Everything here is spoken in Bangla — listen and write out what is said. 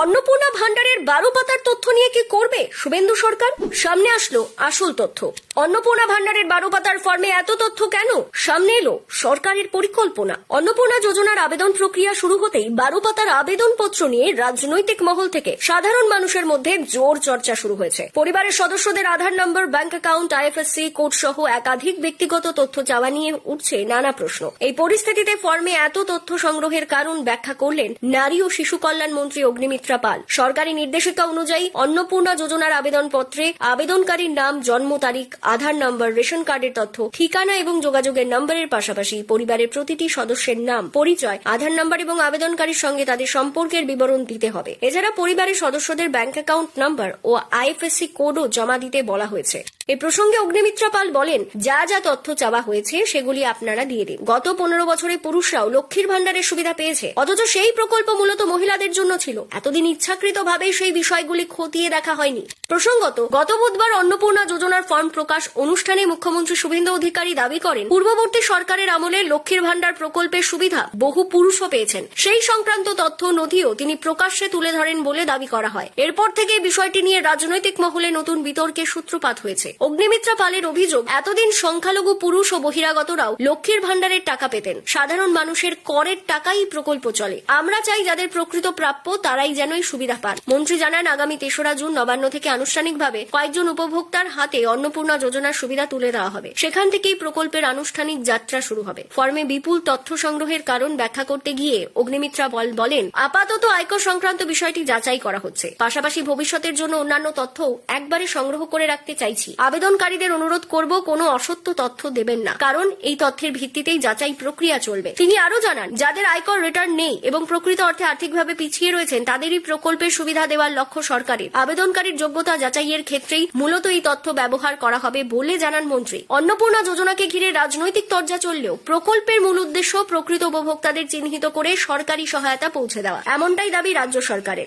অন্নপূর্ণা ভান্ডারের 12 পাতার তথ্য নিয়ে কি করবে শুভেন্দু সরকার? সামনে আসলো আসল তথ্য। অন্নপূর্ণা ভান্ডারের 12 পাতার ফর্মে এত তথ্য কেন? সামনে এলো সরকারের পরিকল্পনা। অন্নপূর্ণা যোজনার আবেদন প্রক্রিয়া শুরু হতেই 12 পাতার আবেদনপত্র নিয়ে রাজনৈতিক মহল থেকে সাধারণ মানুষের মধ্যে জোর চর্চা শুরু হয়েছে। পরিবারের সদস্যদের আধার নম্বর, ব্যাংক অ্যাকাউন্ট, আইএফএসসি কোড সহ একাধিক ব্যক্তিগত তথ্য চাওয়া নিয়ে উঠছে নানা প্রশ্ন। এই পরিস্থিতিতে ফর্মে এত তথ্য সংগ্রহের কারণ ব্যাখ্যা করলেন নারী ও শিশু কল্যাণ মন্ত্রী অগ্নিমিত্রা পাল। সরকারি নির্দেশিকা অনুযায়ী অন্নপূর্ণা যোজনার আবেদনপত্রে আবেদনকারীর নাম, জন্ম তারিখ, আধার নম্বর, রেশন কার্ডের তথ্য, ঠিকানা এবং যোগাযোগের নম্বরের পাশাপাশি পরিবারের প্রতিটি সদস্যের নাম, পরিচয়, আধার নম্বর এবং আবেদনকারীর সঙ্গে তাদের সম্পর্কের বিবরণ দিতে হবে। এছাড়া পরিবারের সদস্যদের ব্যাংক অ্যাকাউন্ট নম্বর ও আইএফএসসি কোডও জমা দিতে বলা হয়েছে। এ প্রসঙ্গে অগ্নিমিত্রা পাল বলেন, যা যা তথ্য চাওয়া হয়েছে সেগুলি আপনারা দিয়ে দিন। গত 15 বছরে পুরুষরাও লক্ষ্মীর ভান্ডারের সুবিধা পেয়েছে, অথচ সেই প্রকল্প মূলত মহিলাদের জন্য ছিল। এতদিন ইচ্ছাকৃতভাবে সেই বিষয়গুলি খতিয়ে দেখা হয়নি। প্রসঙ্গত, গত বুধবার অন্নপূর্ণা যোজনার ফর্ম প্রকাশ অনুষ্ঠানে মুখ্যমন্ত্রী শুভেন্দু অধিকারী দাবি করেন, পূর্ববর্তী সরকারের আমলে লক্ষ্মীর ভান্ডার প্রকল্পের সুবিধা বহু পুরুষও পেয়েছেন। সেই সংক্রান্ত তথ্য নথিও তিনি প্রকাশ্যে তুলে ধরেন বলে দাবি করা হয়। এরপর থেকে বিষয়টি নিয়ে রাজনৈতিক মহলে নতুন বিতর্কের সূত্রপাত হয়েছে। অগ্নিমিত্রা পালের অভিযোগ, এতদিন সংখ্যালঘু পুরুষ ও বহিরাগতরাও লক্ষ্মীর ভান্ডারের টাকা পেতেন। সাধারণ মানুষের করের টাকাই প্রকল্প চলে। আমরা চাই যাদের প্রকৃত প্রাপ্য তারাই যেন এই সুবিধা পান। মন্ত্রী জানান, আগামী 3রা জুন নবান্ন থেকে আনুষ্ঠানিকভাবে কয়েকজন উপভোক্তার হাতে অন্নপূর্ণা যোজনার সুবিধা তুলে দেওয়া হবে। সেখান থেকেই প্রকল্পের আনুষ্ঠানিক যাত্রা শুরু হবে। ফর্মে বিপুল তথ্য সংগ্রহের কারণ ব্যাখ্যা করতে গিয়ে অগ্নিমিত্রা পাল বলেন, আপাতত আয়কর সংক্রান্ত বিষয়টি যাচাই করা হচ্ছে। পাশাপাশি ভবিষ্যতের জন্য অন্যান্য তথ্যও একবারে সংগ্রহ করে রাখতে চাইছি। আবেদনকারীদের অনুরোধ করব, কোনো অসত্য তথ্য দেবেন না, কারণ এই তথ্যের ভিত্তিতেই যাচাই প্রক্রিয়া চলবে। তিনি আরো জানান, যাদের আয়কর রিটার্ন নেই এবং প্রকৃত অর্থে আর্থিকভাবে পিছিয়ে রয়েছেন তাদেরই প্রকল্পের সুবিধা দেওয়ার লক্ষ্য সরকারের। আবেদনকারীর যোগ্যতা যাচাইয়ের ক্ষেত্রেই মূলত এই তথ্য ব্যবহার করা হবে বলে জানান মন্ত্রী। অন্নপূর্ণা যোজনাকে ঘিরে রাজনৈতিক তরজা চললেও প্রকল্পের মূল উদ্দেশ্য প্রকৃত উপভোক্তাদের চিহ্নিত করে সরকারি সহায়তা পৌঁছে দেওয়া, এমনটাই দাবি রাজ্য সরকারের।